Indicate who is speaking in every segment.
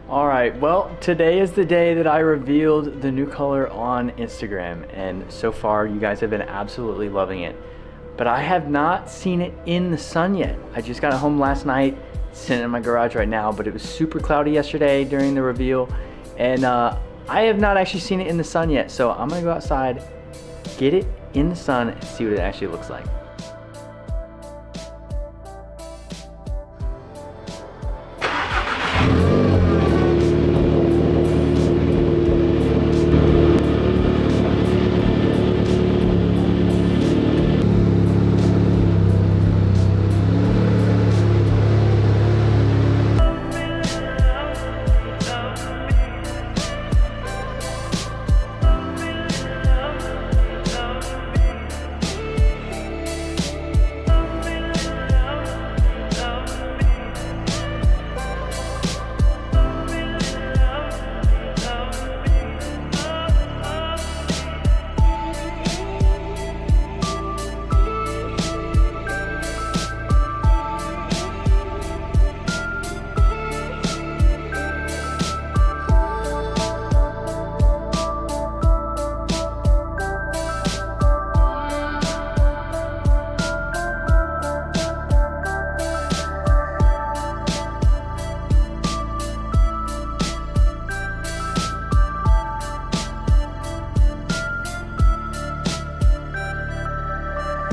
Speaker 1: All right, well, today is the day that I revealed the new color on Instagram, and so far you guys have been absolutely loving it. But I have not seen it in the sun yet. I just got home last night, sitting in my garage right now, but it was super cloudy yesterday during the reveal, and I have not actually seen it in the sun yet. So I'm gonna go outside, get it in the sun, and see what it actually looks like.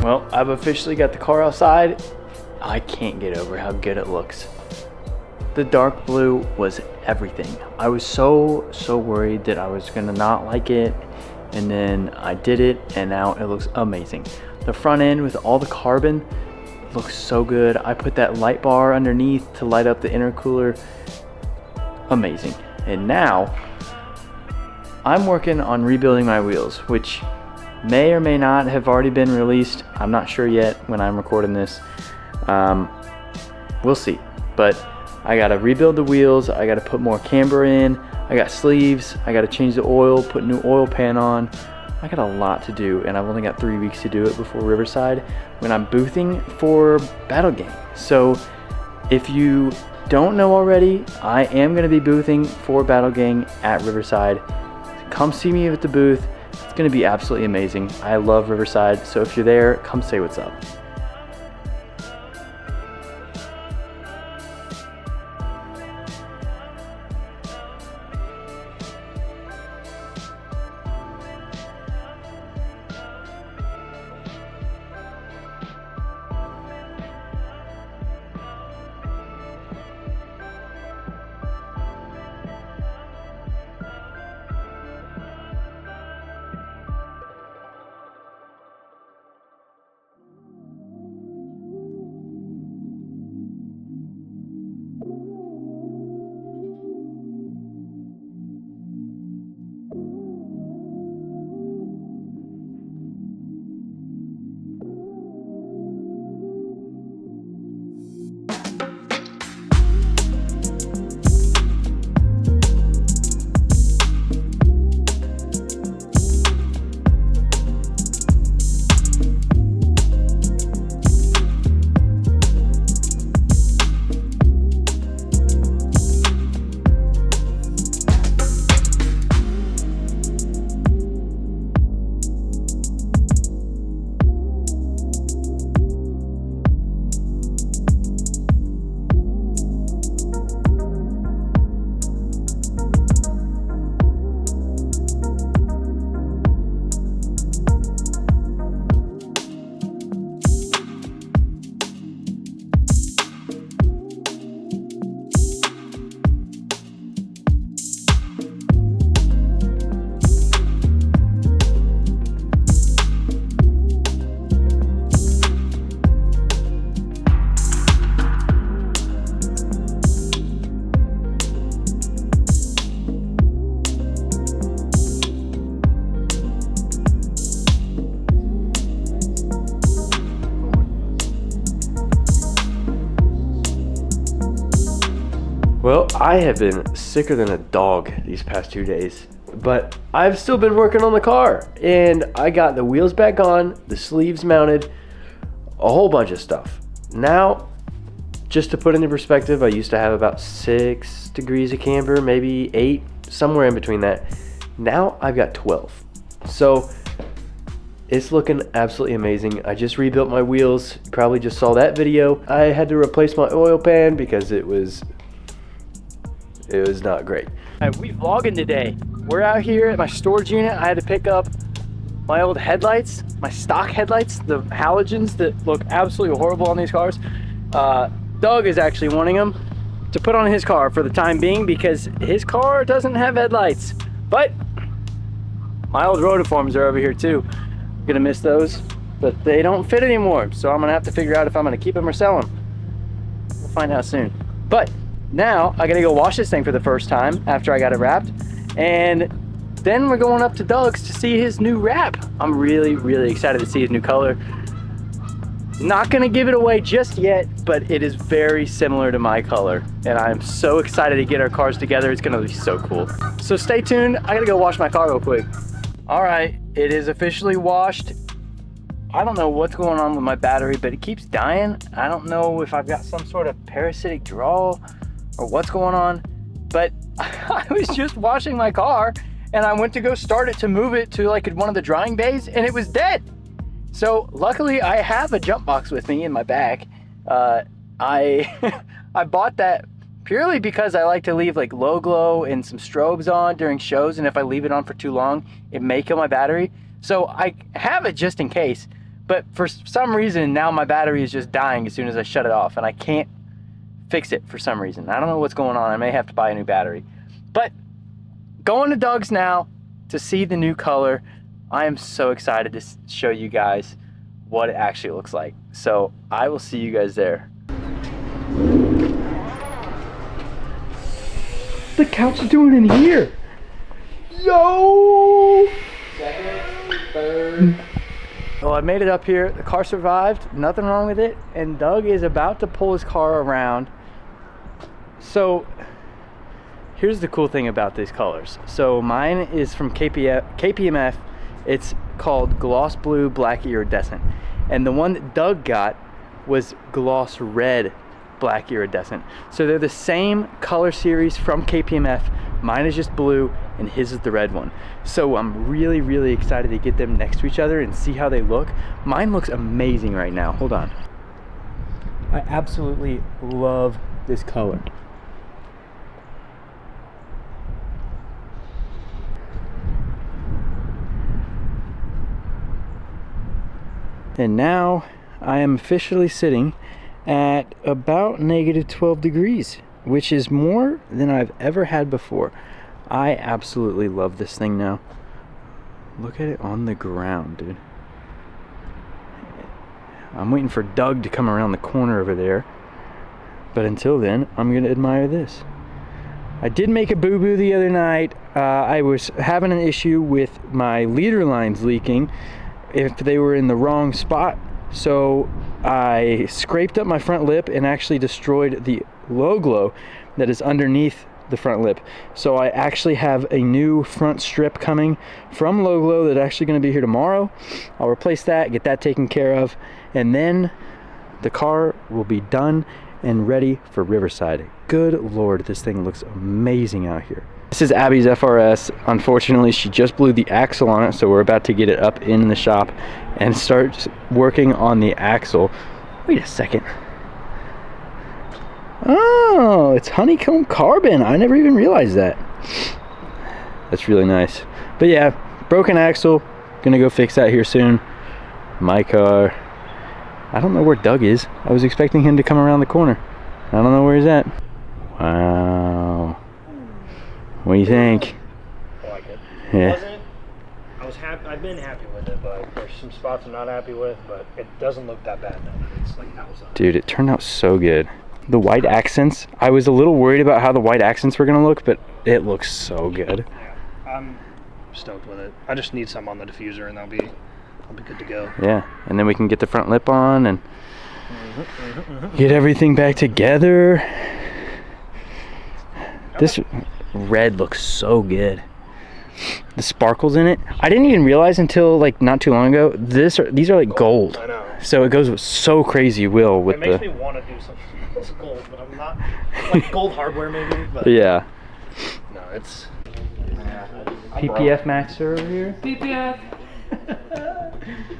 Speaker 1: Well, I've officially got the car outside. I can't get over how good it looks. The dark blue was everything. I was so worried that I was gonna not like it, and then I did it, and now it looks amazing. The front end with all the carbon looks so good. I put that light bar underneath to light up the intercooler. Amazing. And now I'm working on rebuilding my wheels, which may or may not have already been released. I'm not sure yet when I'm recording this. We'll see. But I gotta rebuild the wheels. I gotta put more camber in. I got sleeves. I gotta change the oil, put new oil pan on. I got a lot to do, and I've only got 3 weeks to do it before Riverside when I'm boothing for Battle Gang. So if you don't know already, I am gonna be boothing for Battle Gang at Riverside. Come see me at the booth. It's gonna be absolutely amazing. I love Riverside, so if you're there, come say what's up. Well, I have been sicker than a dog these past 2 days, but I've still been working on the car, and I got the wheels back on, the sleeves mounted, a whole bunch of stuff. Now Just to put into perspective, I used to have about 6 degrees of camber, maybe 8, somewhere in between that. Now I've got 12. So it's looking absolutely amazing. I just rebuilt my wheels. You probably just saw that video. I had to replace my oil pan because it was not great. We vlogging today. We're out here at my storage unit. I had to pick up my old headlights, my stock headlights, the halogens that look absolutely horrible on these cars. Doug is actually wanting them to put on his car for the time being because his car doesn't have headlights. But my old rotiforms are over here too. I'm gonna miss those, but they don't fit anymore. So I'm gonna have to figure out if I'm gonna keep them or sell them. We'll find out soon. But now I gotta go wash this thing for the first time after I got it wrapped. And then we're going up to Doug's to see his new wrap. I'm really, really excited to see his new color. Not gonna give it away just yet, but it is very similar to my color. And I'm so excited to get our cars together. It's gonna be so cool. So stay tuned. I gotta go wash my car real quick. All right, it is officially washed. I don't know what's going on with my battery, but it keeps dying. I don't know if I've got some sort of parasitic draw or what's going on, but I was just washing my car and I went to go start it to move it to like one of the drying bays and it was dead. So luckily I have a jump box with me in my bag. I bought that purely because I like to leave like low glow and some strobes on during shows, and if I leave it on for too long, it may kill my battery. So I have it just in case, but for some reason now my battery is just dying as soon as I shut it off and I can't fix it for some reason. I don't know what's going on. I may have to buy a new battery. But going to Doug's now to see the new color. I am so excited to show you guys what it actually looks like. So I will see you guys there. The couch is doing in here. Yo! Second, third. Well, I made it up here. The car survived. Nothing wrong with it. And Doug is about to pull his car around. So here's the cool thing about these colors. So mine is from KPMF. It's called Gloss Blue Black Iridescent. And the one that Doug got was Gloss Red Black Iridescent. So they're the same color series from KPMF. Mine is just blue and his is the red one. So I'm really, really excited to get them next to each other and see how they look. Mine looks amazing right now. Hold on. I absolutely love this color. And now I am officially sitting at about -12 degrees, which is more than I've ever had before. I absolutely love this thing now. Look at it on the ground, dude. I'm waiting for Doug to come around the corner over there. But until then, I'm gonna admire this. I did make a boo-boo the other night. I was having an issue with my leader lines leaking if they were in the wrong spot. So I scraped up my front lip and actually destroyed the low glow that is underneath the front lip. So I actually have a new front strip coming from low glow that's actually going to be here tomorrow. I'll replace that, get that taken care of, and then the car will be done and ready for Riverside. Good Lord, this thing looks amazing out here. This is Abby's FRS. Unfortunately, she just blew the axle on it, so we're about to get it up in the shop and start working on the axle. Wait a second. Oh, it's honeycomb carbon. I never even realized that. That's really nice. But yeah, broken axle. Gonna go fix that here soon. My car. I don't know where Doug is. I was expecting him to come around the corner. I don't know where he's at. Wow. What do you think?
Speaker 2: I like it.
Speaker 1: Yeah.
Speaker 2: I was happy. I've been happy with it, but there's some spots I'm not happy with. But it doesn't look that bad now. It's like outside.
Speaker 1: Dude, it turned out so good. The white accents. I was a little worried about how the white accents were gonna look, but it looks so good.
Speaker 2: Yeah, I'm stoked with it. I just need some on the diffuser, and I'll be good to go.
Speaker 1: Yeah, and then we can get the front lip on and get everything back together. This red looks so good. The sparkles in it. I didn't even realize until like not too long ago. These are like gold.
Speaker 2: I know.
Speaker 1: So it goes so crazy, Will, with
Speaker 2: it makes me want to do something else gold, but I'm not. Like gold hardware, maybe. But
Speaker 1: Yeah.
Speaker 2: no, it's.
Speaker 1: PPF Maxer over here.
Speaker 3: PPF.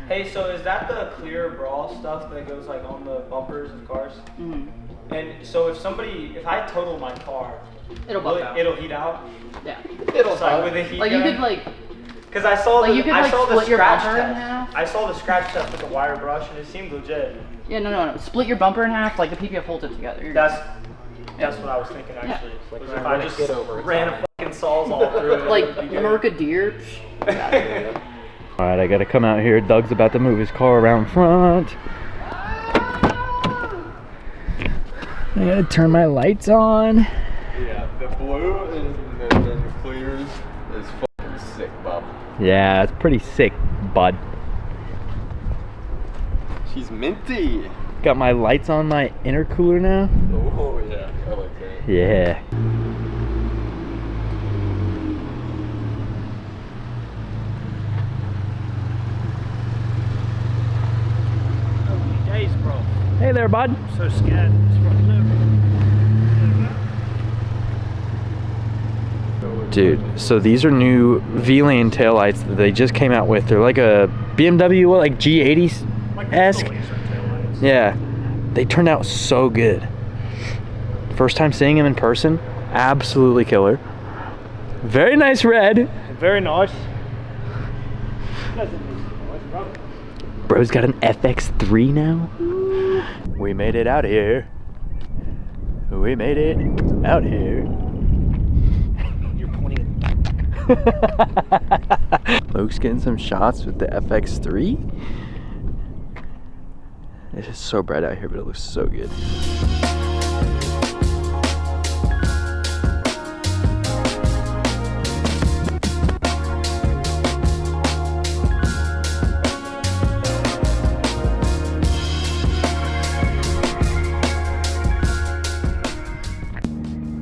Speaker 1: Hey, so is that the clear brawl stuff that goes like on the bumpers of cars?
Speaker 3: Mm-hmm.
Speaker 1: And so if I total my car,
Speaker 3: It'll buff out.
Speaker 1: it'll heat out?
Speaker 3: Yeah.
Speaker 1: It'll like with the heat
Speaker 3: Like
Speaker 1: gun?
Speaker 3: you could like.
Speaker 1: Because I saw
Speaker 3: Like
Speaker 1: the
Speaker 3: you could
Speaker 1: I
Speaker 3: like
Speaker 1: saw the
Speaker 3: split your
Speaker 1: scratch
Speaker 3: bumper in
Speaker 1: test.
Speaker 3: half.
Speaker 1: I saw the scratch test with the wire brush and it seemed legit.
Speaker 3: Yeah, no. Split your bumper in half. Like the PPF holds it together. You're
Speaker 1: That's what I was thinking actually.
Speaker 2: Like
Speaker 1: Was
Speaker 2: when
Speaker 1: if
Speaker 2: I
Speaker 1: I just
Speaker 2: get over it,
Speaker 1: ran a fucking saws all through it.
Speaker 3: like Merca deer.
Speaker 1: All right, I gotta come out here. Doug's about to move his car around front. I gotta turn my lights on.
Speaker 4: Yeah, the blue and then the clears is fucking sick, Bob.
Speaker 1: Yeah, it's pretty sick, bud.
Speaker 4: She's minty.
Speaker 1: Got my lights on my intercooler now.
Speaker 4: Oh yeah, I like that.
Speaker 1: Yeah.
Speaker 2: Days, bro.
Speaker 1: Hey there, bud.
Speaker 2: I'm so scared. It's fucking over.
Speaker 1: Dude, so these are new V-Lane taillights that they just came out with. They're like a BMW, like G80-esque. Yeah, they turned out so good. First time seeing them in person, absolutely killer. Very nice red.
Speaker 2: Very nice.
Speaker 1: Bro's got an FX3 now. We made it out here. We made it out here.
Speaker 2: You're pointing.
Speaker 1: Luke's getting some shots with the FX3. It is so bright out here, but it looks so good.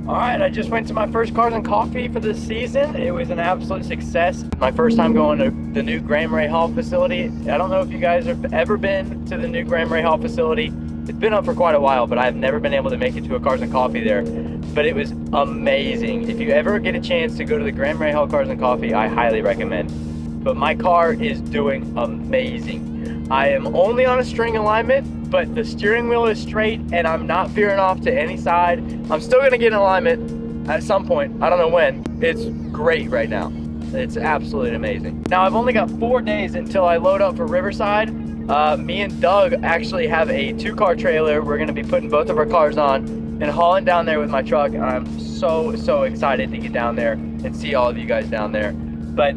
Speaker 1: Alright, I just went to my first Cars and Coffee for this season. It was an absolute success. My first time going to the new Graham Ray Hall facility. I don't know if you guys have ever been to the new Graham Ray Hall facility. It's been up for quite a while, but I've never been able to make it to a Cars and Coffee there. But it was amazing. If you ever get a chance to go to the Graham Ray Hall Cars and Coffee, I highly recommend. But my car is doing amazing. I am only on a string alignment, but the steering wheel is straight and I'm not veering off to any side. I'm still gonna get in alignment at some point. I don't know when. It's great right now. It's absolutely amazing. Now I've only got 4 days until I load up for Riverside. Me and Doug actually have a 2-car trailer. We're gonna be putting both of our cars on and hauling down there with my truck. And I'm so excited to get down there and see all of you guys down there. But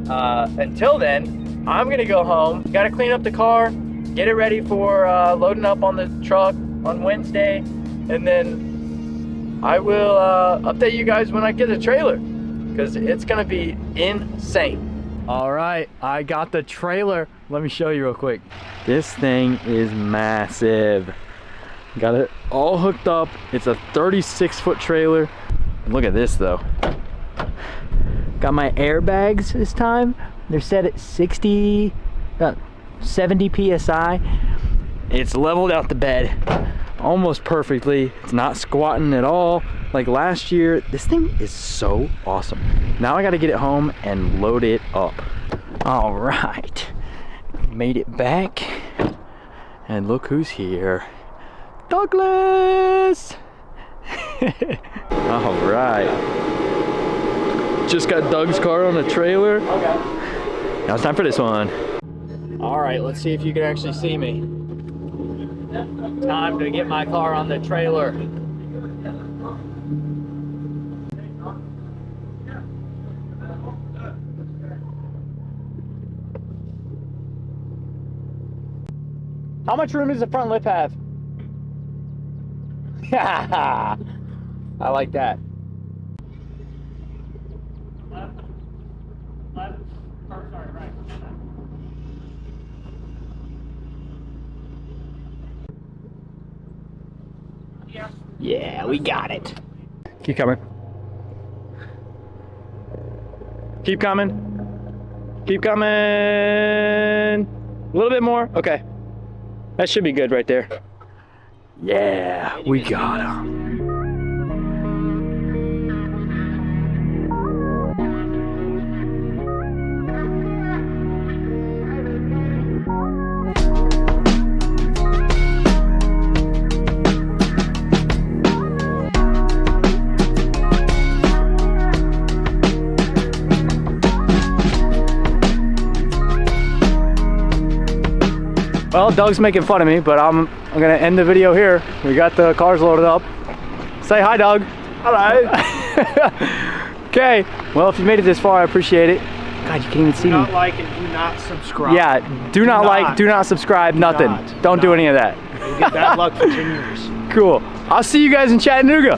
Speaker 1: until then, I'm gonna go home. Gotta clean up the car, get it ready for loading up on the truck on Wednesday, and then I will update you guys when I get the trailer, because it's gonna be insane. All right, I got the trailer. Let me show you real quick. This thing is massive. Got it all hooked up. It's a 36-foot trailer. Look at this though. Got my airbags this time. They're set at 60, about 70 PSI. It's leveled out the bed almost perfectly. It's not squatting at all like last year. This thing is so awesome. Now I gotta get it home and load it up. All right, made it back. And look who's here. Douglas! All right. Just got Doug's car on the trailer. Okay. Now it's time for this one. All right, let's see if you can actually see me. Time to get my car on the trailer. How much room does the front lip have? I like that. Yeah, we got it. Keep coming. Keep coming. Keep coming. A little bit more. Okay. That should be good right there. Yeah, we got him. Well, Doug's making fun of me, but I'm gonna end the video here. We got the cars loaded up. Say hi, Doug.
Speaker 2: Hello.
Speaker 1: Okay, well, if you made it this far, I appreciate it. God, you can't even see
Speaker 2: Do
Speaker 1: me.
Speaker 2: not like and do not subscribe.
Speaker 1: Yeah, do not like, do not subscribe, nothing. Don't do any of that.
Speaker 2: You'll get bad luck for 10 years.
Speaker 1: Cool. I'll see you guys in Chattanooga.